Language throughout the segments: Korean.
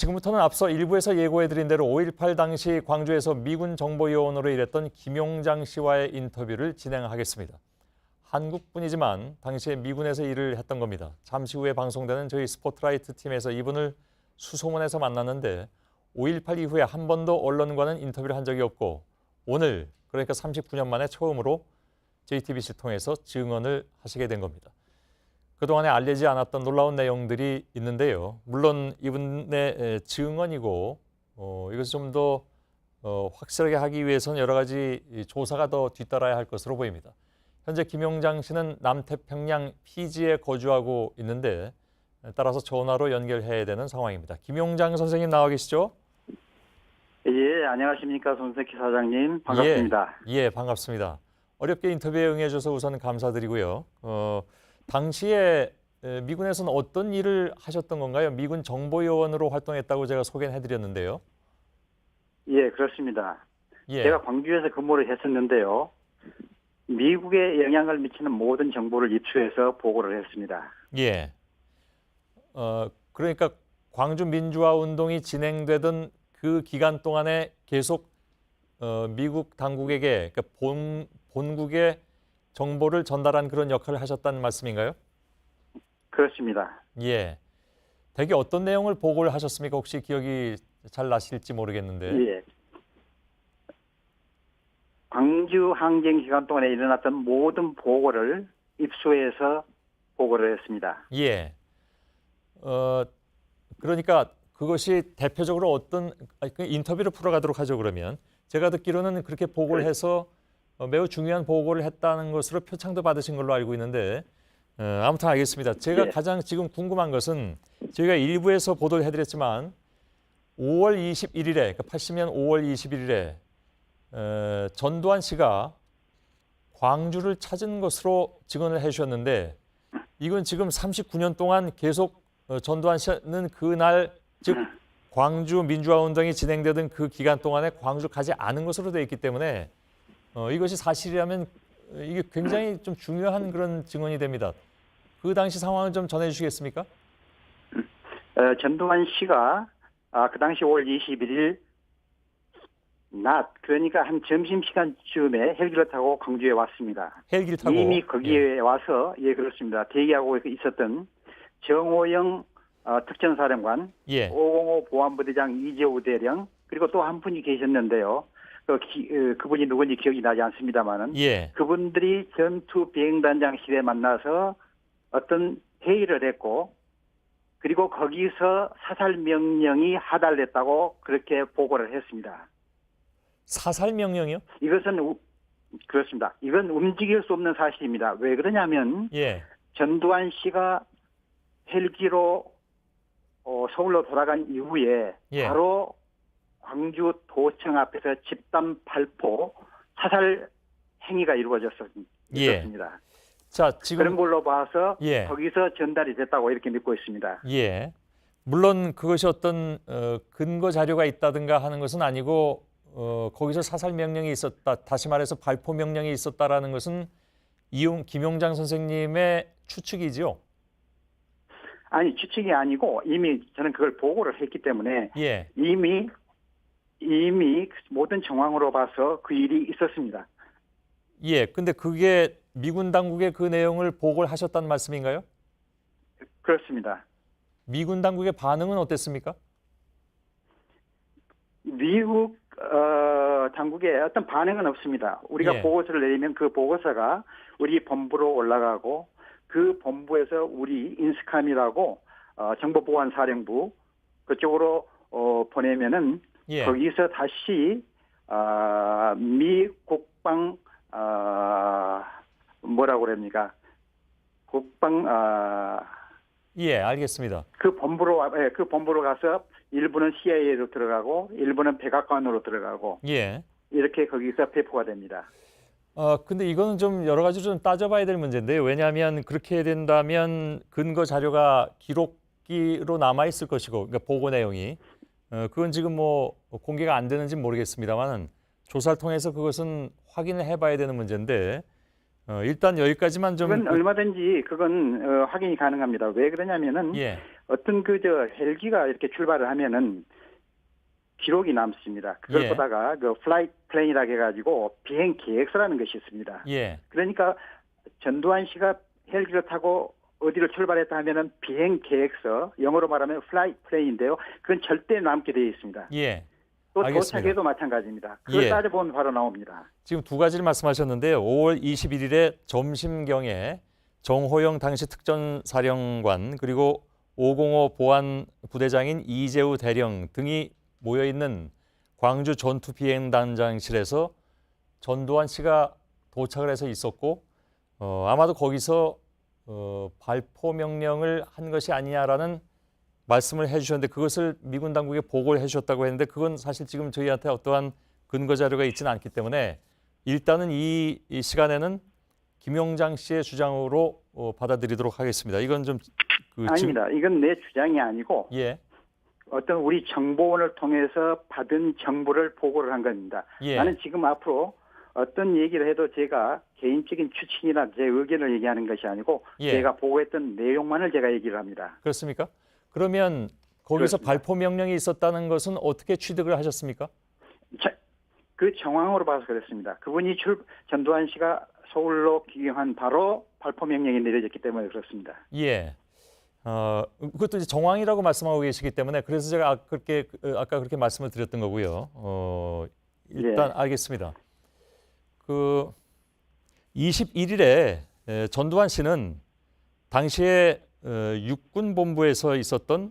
지금부터는 앞서 일부에서 예고해드린 대로 5.18 당시 광주에서 미군 정보요원으로 일했던 김용장 씨와의 인터뷰를 진행하겠습니다. 한국분이지만 당시에 미군에서 일을 했던 겁니다. 잠시 후에 방송되는 저희 스포트라이트 팀에서 이분을 수소문에서 만났는데 5.18 이후에 한 번도 언론과는 인터뷰를 한 적이 없고 오늘 그러니까 39년 만에 처음으로 JTBC를 통해서 증언을 하시게 된 겁니다. 그동안에 알려지지 않았던 놀라운 내용들이 있는데요. 물론 이분의 증언이고 이것을 좀 더 확실하게 하기 위해서는 여러 가지 조사가 더 뒤따라야 할 것으로 보입니다. 현재 김용장 씨는 남태평양 피지에 거주하고 있는데 따라서 전화로 연결해야 되는 상황입니다. 김용장 선생님 나와 계시죠? 예, 안녕하십니까. 손석희 사장님. 반갑습니다. 예, 반갑습니다. 어렵게 인터뷰에 응해주셔서 우선 감사드리고요. 당시에 미군에서는 어떤 일을 하셨던 건가요? 미군 정보요원으로 활동했다고 제가 소개를 해드렸는데요. 예, 그렇습니다. 예. 제가 광주에서 근무를 했었는데요. 미국에 영향을 미치는 모든 정보를 입수해서 보고를 했습니다. 예. 그러니까 광주 민주화 운동이 진행되던 그 기간 동안에 계속 미국 당국에게 그러니까 본국에 정보를 전달한 그런 역할을 하셨다는 말씀인가요? 그렇습니다. 예. 대개 어떤 내용을 보고를 하셨습니까? 혹시 기억이 잘 나실지 모르겠는데. 예. 광주 항쟁 기간 동안에 일어났던 모든 보고를 입수해서 보고를 했습니다. 예. 그러니까 그것이 대표적으로 어떤 인터뷰를 풀어가도록 하죠. 그러면 제가 듣기로는 그렇게 보고를 해서 매우 중요한 보고를 했다는 것으로 표창도 받으신 걸로 알고 있는데 아무튼 알겠습니다. 제가 예. 가장 지금 궁금한 것은 저희가 일부에서 보도를 해드렸지만 5월 21일에 그러니까 80년 5월 21일에 전두환 씨가 광주를 찾은 것으로 증언을 해주셨는데 이건 지금 39년 동안 계속 전두환 씨는 그날 즉 광주 민주화운동이 진행되던 그 기간 동안에 광주 가지 않은 것으로 되어 있기 때문에 이것이 사실이라면 이게 굉장히 좀 중요한 그런 증언이 됩니다. 그 당시 상황을 좀 전해주시겠습니까? 전두환 씨가 그 당시 5월 21일 낮 그러니까 한 점심시간쯤에 헬기를 타고 광주에 왔습니다. 헬기를 타고. 이미 거기에 와서 예 그렇습니다. 대기하고 있었던 정호영 특전사령관, 예. 505 보안부대장 이재우 대령 그리고 또 한 분이 계셨는데요. 그분이 누군지 기억이 나지 않습니다만은 예. 그분들이 전투 비행단장실에 만나서 어떤 회의를 했고 그리고 거기서 사살 명령이 하달됐다고 그렇게 보고를 했습니다. 사살 명령이요? 이것은 그렇습니다. 이건 움직일 수 없는 사실입니다. 왜 그러냐면 예. 전두환 씨가 헬기로 서울로 돌아간 이후에 예. 바로 광주 도청 앞에서 집단 발포 사살 행위가 이루어졌습니다. 예. 자, 지금 그런 걸로 봐서 예. 거기서 전달이 됐다고 이렇게 믿고 있습니다. 예. 물론 그것이 어떤 근거 자료가 있다든가 하는 것은 아니고 거기서 사살 명령이 있었다. 다시 말해서 발포 명령이 있었다라는 것은 김용장 선생님의 추측이죠. 아니 추측이 아니고 이미 저는 그걸 보고를 했기 때문에 예. 이미 모든 정황으로 봐서 그 일이 있었습니다. 예. 근데 그게 미군 당국에 그 내용을 보고를 하셨다는 말씀인가요? 그렇습니다. 미군 당국의 반응은 어땠습니까? 미국 당국에 어떤 반응은 없습니다. 우리가 예. 보고서를 내리면 그 보고서가 우리 본부로 올라가고 그 본부에서 우리 인스캄이라고 정보보안사령부 그쪽으로 보내면은 예. 거기서 다시 미 국방 뭐라고 그럽니까? 국방 예, 알겠습니다. 그 본부로 가서 일부는 CIA로 들어가고 일부는 백악관으로 들어가고 예. 이렇게 거기서 배포가 됩니다. 근데 이거는 좀 여러 가지 좀 따져봐야 될 문제인데요. 왜냐하면 그렇게 된다면 근거 자료가 기록기로 남아 있을 것이고, 그러니까 보고 내용이 그건 지금 뭐 공개가 안 되는지 모르겠습니다만은 조사를 통해서 그것은 확인을 해봐야 되는 문제인데 일단 여기까지만 좀. 그건 얼마든지 그건 확인이 가능합니다. 왜 그러냐면은 예. 어떤 헬기가 이렇게 출발을 하면은 기록이 남습니다. 그걸 예. 보다가 그 플라이트 플레인이라고 해가지고 비행 계획서라는 것이 있습니다. 예. 그러니까 전두환 씨가 헬기를 타고 어디를 출발했다 하면은 비행 계획서, 영어로 말하면 플라이트 플레인인데요. 그건 절대 남게 되어 있습니다. 예. 또 알겠습니다. 도착해도 마찬가지입니다. 그걸 예. 따져보면 바로 나옵니다. 지금 두 가지를 말씀하셨는데요. 5월 21일에 점심경에 정호영 당시 특전사령관 그리고 505 보안 부대장인 이재우 대령 등이 모여 있는 광주 전투 비행단장실에서 전두환 씨가 도착을 해서 있었고 아마도 거기서 발포 명령을 한 것이 아니냐라는 말씀을 해주셨는데 그것을 미군 당국에 보고를 해주셨다고 했는데 그건 사실 지금 저희한테 어떠한 근거 자료가 있지는 않기 때문에 일단은 이 시간에는 김용장 씨의 주장으로 받아들이도록 하겠습니다. 이건 좀 아닙니다. 이건 내 주장이 아니고 예. 어떤 우리 정보원을 통해서 받은 정보를 보고를 한 겁니다. 예. 나는 지금 앞으로 어떤 얘기를 해도 제가 개인적인 추측이나 제 의견을 얘기하는 것이 아니고 예. 제가 보고했던 내용만을 제가 얘기를 합니다. 그렇습니까? 그러면 거기서 그렇습니다. 발포 명령이 있었다는 것은 어떻게 취득을 하셨습니까? 그 정황으로 봐서 그렇습니다. 그분이 전두환 씨가 서울로 귀경한 바로 발포 명령이 내려졌기 때문에 그렇습니다. 예. 그것도 이제 정황이라고 말씀하고 계시기 때문에 그래서 제가 아까 그렇게 말씀을 드렸던 거고요. 일단 예. 알겠습니다. 21일에 전두환 씨는 당시에 육군본부에서 있었던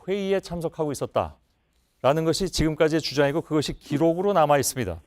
회의에 참석하고 있었다라는 것이 지금까지의 주장이고 그것이 기록으로 남아 있습니다.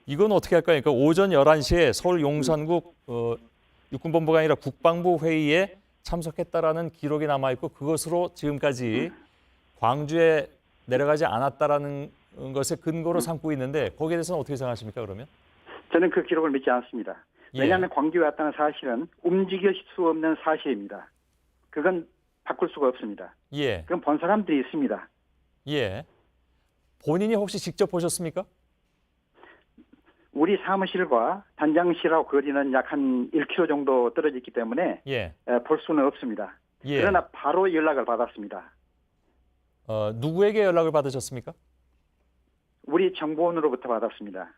이건 어떻게 할까요? 그러니까 오전 11시에 서울 용산국 육군본부가 아니라 국방부 회의에 참석했다라는 기록이 남아 있고 그것으로 지금까지 광주에 내려가지 않았다라는 것의 근거로 삼고 있는데 거기에 대해서는 어떻게 생각하십니까? 그러면? 저는 그 기록을 믿지 않습니다. 예. 왜냐하면 광주에 왔다는 사실은 움직일 수 없는 사실입니다. 그건 바꿀 수가 없습니다. 예. 그건 본 사람들이 있습니다. 예. 본인이 혹시 직접 보셨습니까? 우리 사무실과 단장실하고 거리는 약 한 1km 정도 떨어져 있기 때문에 예. 볼 수는 없습니다. 예. 그러나 바로 연락을 받았습니다. 누구에게 연락을 받으셨습니까? 우리 정보원으로부터 받았습니다.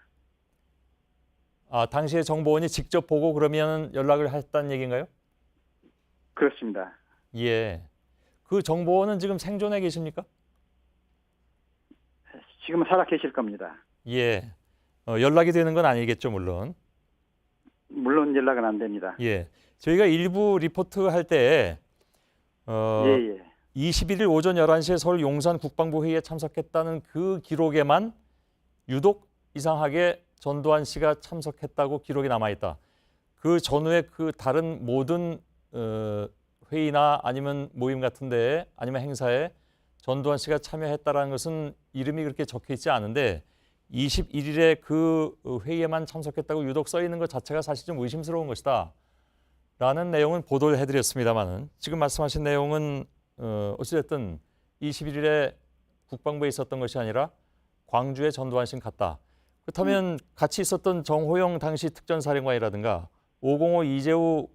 당시에 정보원이 직접 보고 그러면 연락을 했다는 얘기인가요? 그렇습니다. 예. 그 정보원은 지금 생존해 계십니까? 지금은 살아 계실 겁니다. 예. 연락이 되는 건 아니겠죠, 물론. 물론 연락은 안 됩니다. 예. 저희가 일부 리포트 할 때 예. 21일 오전 11시에 서울 용산 국방부 회의에 참석했다는 그 기록에만 유독 이상하게 전두환 씨가 참석했다고 기록이 남아 있다. 그 전후에 그 다른 모든 회의나 아니면 모임 같은 데에 아니면 행사에 전두환 씨가 참여했다라는 것은 이름이 그렇게 적혀 있지 않은데 21일에 그 회의에만 참석했다고 유독 써 있는 것 자체가 사실 좀 의심스러운 것이다. 라는 내용은 보도를 해드렸습니다만은 지금 말씀하신 내용은 어찌됐든 21일에 국방부에 있었던 것이 아니라 광주에 전두환 씨는 갔다. 그렇다면 같이 있었던 정호영 당시 특전사령관이라든가 505 이재우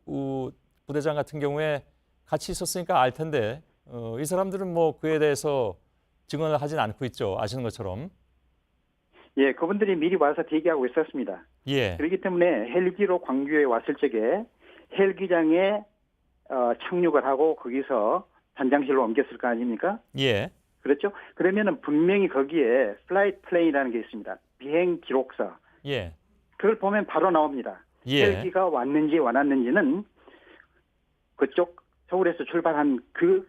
부대장 같은 경우에 같이 있었으니까 알 텐데 이 사람들은 뭐 그에 대해서 증언을 하진 않고 있죠. 아시는 것처럼. 예, 그분들이 미리 와서 대기하고 있었습니다. 예. 그렇기 때문에 헬기로 광주에 왔을 적에 헬기장에 착륙을 하고 거기서 단장실로 옮겼을 거 아닙니까? 예. 그렇죠? 그러면은 분명히 거기에 플라이트 플레인이라는 게 있습니다. 비행 기록서. 예. 그걸 보면 바로 나옵니다. 예. 헬기가 왔는지 안 왔는지는 그쪽 서울에서 출발한 그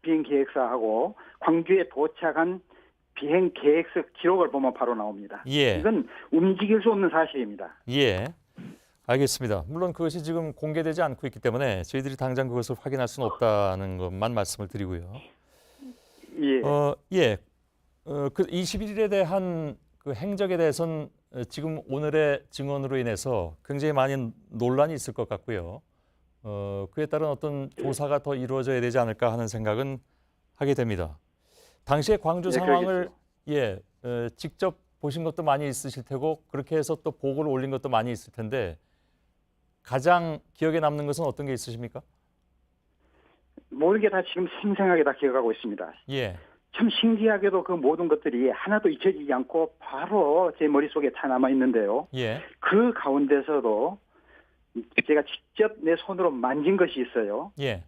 비행 계획서하고 광주에 도착한 비행 계획서 기록을 보면 바로 나옵니다. 예. 이건 움직일 수 없는 사실입니다. 예. 알겠습니다. 물론 그것이 지금 공개되지 않고 있기 때문에 저희들이 당장 그것을 확인할 수는 없다는 것만 말씀을 드리고요. 예. 그 21일에 대한 그 행적에 대해서는 지금 오늘의 증언으로 인해서 굉장히 많은 논란이 있을 것 같고요. 그에 따른 어떤 조사가 더 이루어져야 되지 않을까 하는 생각은 하게 됩니다. 당시의 광주 상황을 직접 보신 것도 많이 있으실 테고 그렇게 해서 또 보고를 올린 것도 많이 있을 텐데 가장 기억에 남는 것은 어떤 게 있으십니까? 모든 게 다 지금 생생하게 다 기억하고 있습니다. 예. 참 신기하게도 그 모든 것들이 하나도 잊혀지지 않고 바로 제 머릿속에 다 남아 있는데요. 예. 그 가운데서도 제가 직접 내 손으로 만진 것이 있어요. 예.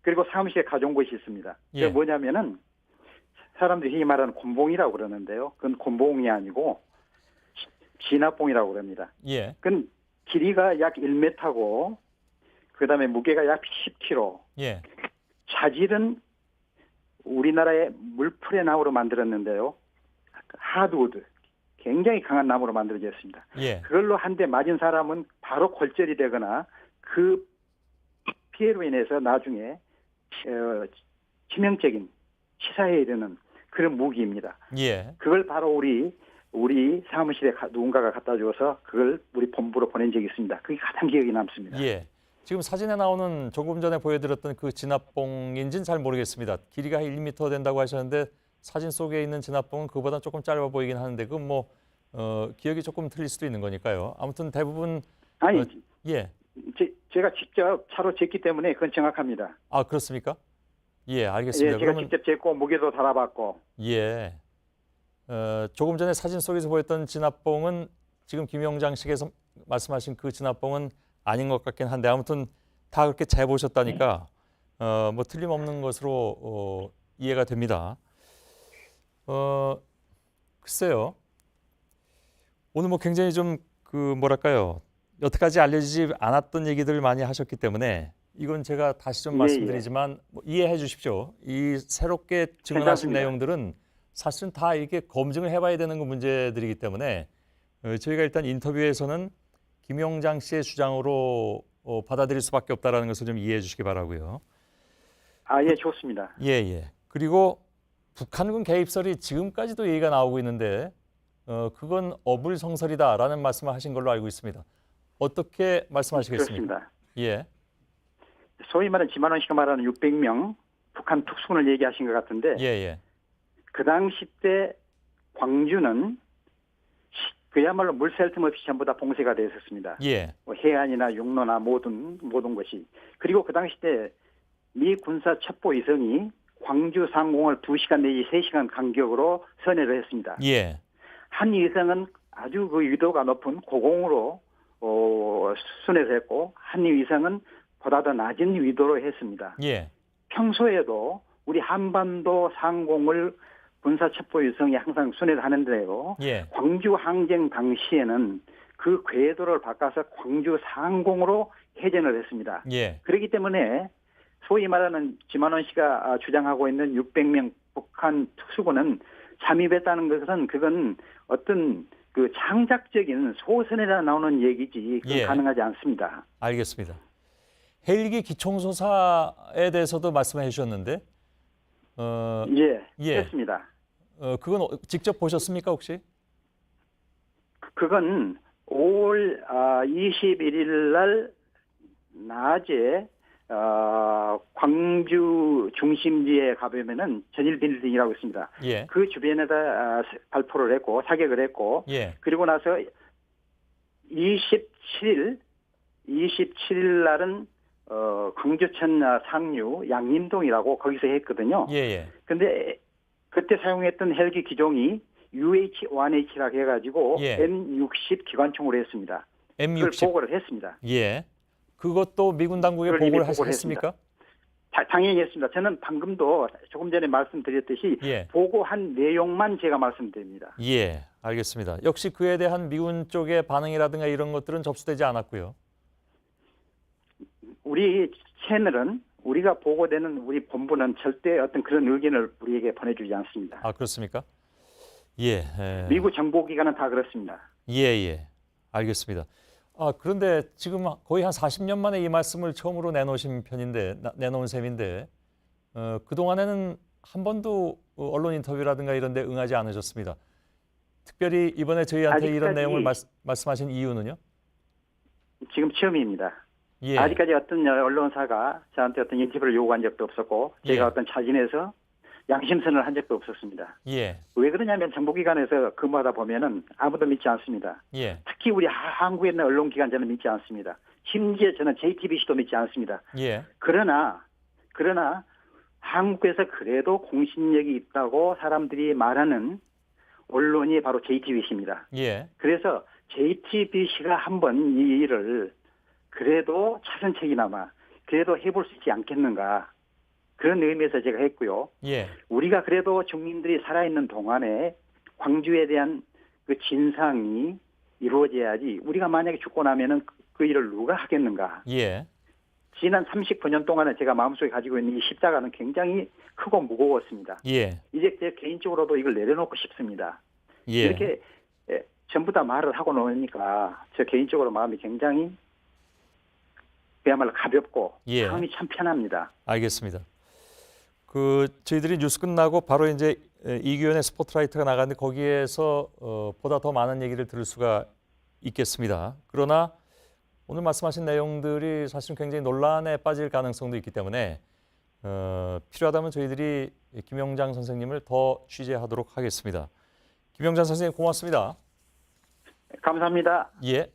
그리고 사무실에 가져온 것이 있습니다. 예. 그게 뭐냐면은 사람들이 흔히 말하는 곤봉이라고 그러는데요. 그건 곤봉이 아니고 진압봉이라고 그럽니다. 예. 그건 길이가 약 1m고 그다음에 무게가 약 10kg. 예. 자질은 우리나라의 물풀의 나무로 만들었는데요. 하드우드. 굉장히 강한 나무로 만들어졌습니다. 예. 그걸로 한 대 맞은 사람은 바로 골절이 되거나 그 피해로 인해서 나중에 치명적인 치사에 이르는 그런 무기입니다. 예. 그걸 바로 우리 사무실에 누군가가 갖다 줘서 그걸 우리 본부로 보낸 적이 있습니다. 그게 가장 기억이 남습니다. 예. 지금 사진에 나오는 조금 전에 보여드렸던 그 진압봉인지는 잘 모르겠습니다. 길이가 1m 된다고 하셨는데 사진 속에 있는 진압봉은 그보다 조금 짧아 보이긴 하는데 그건 뭐 기억이 조금 틀릴 수도 있는 거니까요. 아무튼 대부분 아니, 예. 제가 직접 차로 쟀기 때문에 그건 정확합니다. 아, 그렇습니까? 예, 예, 알겠습니다. 제가 그러면 직접 쟀고 무게도 달아봤고. 예. 조금 전에 사진 속에서 보였던 진압봉은 지금 김영장 씨께서 말씀하신 그 진압봉은 아닌 것 같긴 한데 아무튼 다 그렇게 재보셨다니까 뭐 틀림없는 것으로 이해가 됩니다. 글쎄요. 오늘 뭐 굉장히 좀 그 뭐랄까요. 여태까지 알려지지 않았던 얘기들을 많이 하셨기 때문에 이건 제가 다시 좀 예, 말씀드리지만 뭐 이해해 주십시오. 이 새롭게 증언하신 괜찮습니다. 내용들은 사실은 다 이렇게 검증을 해봐야 되는 그 문제들이기 때문에 저희가 일단 인터뷰에서는 김영장 씨의 주장으로 받아들일 수밖에 없다라는 것을 좀 이해해 주시기 바라고요. 아, 예, 좋습니다. 예, 예. 그리고 북한군 개입설이 지금까지도 얘기가 나오고 있는데 그건 어불성설이다라는 말씀을 하신 걸로 알고 있습니다. 어떻게 말씀하시겠습니까? 그렇습니다. 예, 소위 말하는 지만원 씨가 말하는 600명 북한 특수군을 얘기하신 것 같은데 예, 예, 그 당시 때 광주는 그야말로 물 샐 틈 없이 전부 다 봉쇄가 되어 있었습니다. 예, 뭐 해안이나 육로나 모든 것이. 그리고 그 당시 때 미 군사 첩보 위성이 광주 상공을 2시간 내지 3시간 간격으로 선회를 했습니다. 예, 한 위성은 아주 그 유도가 높은 고공으로 순회를 했고 한 위성은 보다 더 낮은 위도로 했습니다. 예, 평소에도 우리 한반도 상공을 군사첩보 위성이 항상 순회를 하는데요. 예, 광주 항쟁 당시에는 그 궤도를 바꿔서 광주 상공으로 해전을 했습니다. 예, 그렇기 때문에 소위 말하는 지만원 씨가 주장하고 있는 600명 북한 특수군은 잠입했다는 것은 그건 어떤 그 창작적인 소설에나 나오는 얘기지 그건 예. 가능하지 않습니다. 알겠습니다. 헬기 기총소사에 대해서도 말씀해 주셨는데 예, 예. 했습니다. 그건 직접 보셨습니까 혹시? 그건 5월 21일 날 낮에 광주 중심지에 가보면은 전일 빌딩이라고 있습니다. 예, 그 주변에다 발포를 했고 사격을 했고 예, 그리고 나서 27일 날은 광주천 상류 양림동이라고 거기서 했거든요. 예, 예, 근데 그때 사용했던 헬기 기종이 UH-1H라고 해가지고 예. M60 기관총으로 했습니다. 그걸 M60. 보고를 했습니다. 예. 그것도 미군 당국에 그걸 이미 보고를 보고를 했습니까? 당연히 했습니다. 저는 방금도 조금 전에 말씀드렸듯이 예. 보고한 내용만 제가 말씀드립니다. 예, 알겠습니다. 역시 그에 대한 미군 쪽의 반응이라든가 이런 것들은 접수되지 않았고요. 우리 채널은 우리가 보고되는 우리 본부는 절대 어떤 그런 의견을 우리에게 보내주지 않습니다. 아, 그렇습니까? 예. 미국 정보기관은 다 그렇습니다. 예, 예. 알겠습니다. 아, 그런데 지금 거의 한 40년 만에 이 말씀을 처음으로 내놓으신 편인데, 내놓은 셈인데, 그동안에는 한 번도 언론 인터뷰라든가 이런 데 응하지 않으셨습니다. 특별히 이번에 저희한테 이런 아직까지 내용을 말씀하신 이유는요? 지금 처음입니다. 예. 아직까지 어떤 언론사가 저한테 어떤 인터뷰를 요구한 적도 없었고 제가 예. 어떤 자진해서 양심선을 한 적도 없었습니다. 예. 왜 그러냐면 정보기관에서 근무하다 보면은 아무도 믿지 않습니다. 예. 특히 우리 한국에 있는 언론기관 저는 믿지 않습니다. 심지어 저는 JTBC도 믿지 않습니다. 예. 그러나 그러나 한국에서 그래도 공신력이 있다고 사람들이 말하는 언론이 바로 JTBC입니다. 예. 그래서 JTBC가 한번 이 일을 그래도 차선책이나마 그래도 해볼 수 있지 않겠는가. 그런 의미에서 제가 했고요. 예. 우리가 그래도 국민들이 살아있는 동안에 광주에 대한 그 진상이 이루어져야지 우리가 만약에 죽고 나면은 그 일을 누가 하겠는가. 예. 지난 39년 동안에 제가 마음속에 가지고 있는 이 십자가는 굉장히 크고 무거웠습니다. 예. 이제 제 개인적으로도 이걸 내려놓고 싶습니다. 예. 이렇게 전부 다 말을 하고 놓으니까 저 개인적으로 마음이 굉장히 그야말로 가볍고 예. 마음이 참 편합니다. 알겠습니다. 저희들이 뉴스 끝나고 바로 이제 이규현의 스포트라이트가 나가는데 거기에서 보다 더 많은 얘기를 들을 수가 있겠습니다. 그러나 오늘 말씀하신 내용들이 사실 굉장히 논란에 빠질 가능성도 있기 때문에 필요하다면 저희들이 김영장 선생님을 더 취재하도록 하겠습니다. 김영장 선생님 고맙습니다. 감사합니다. 예.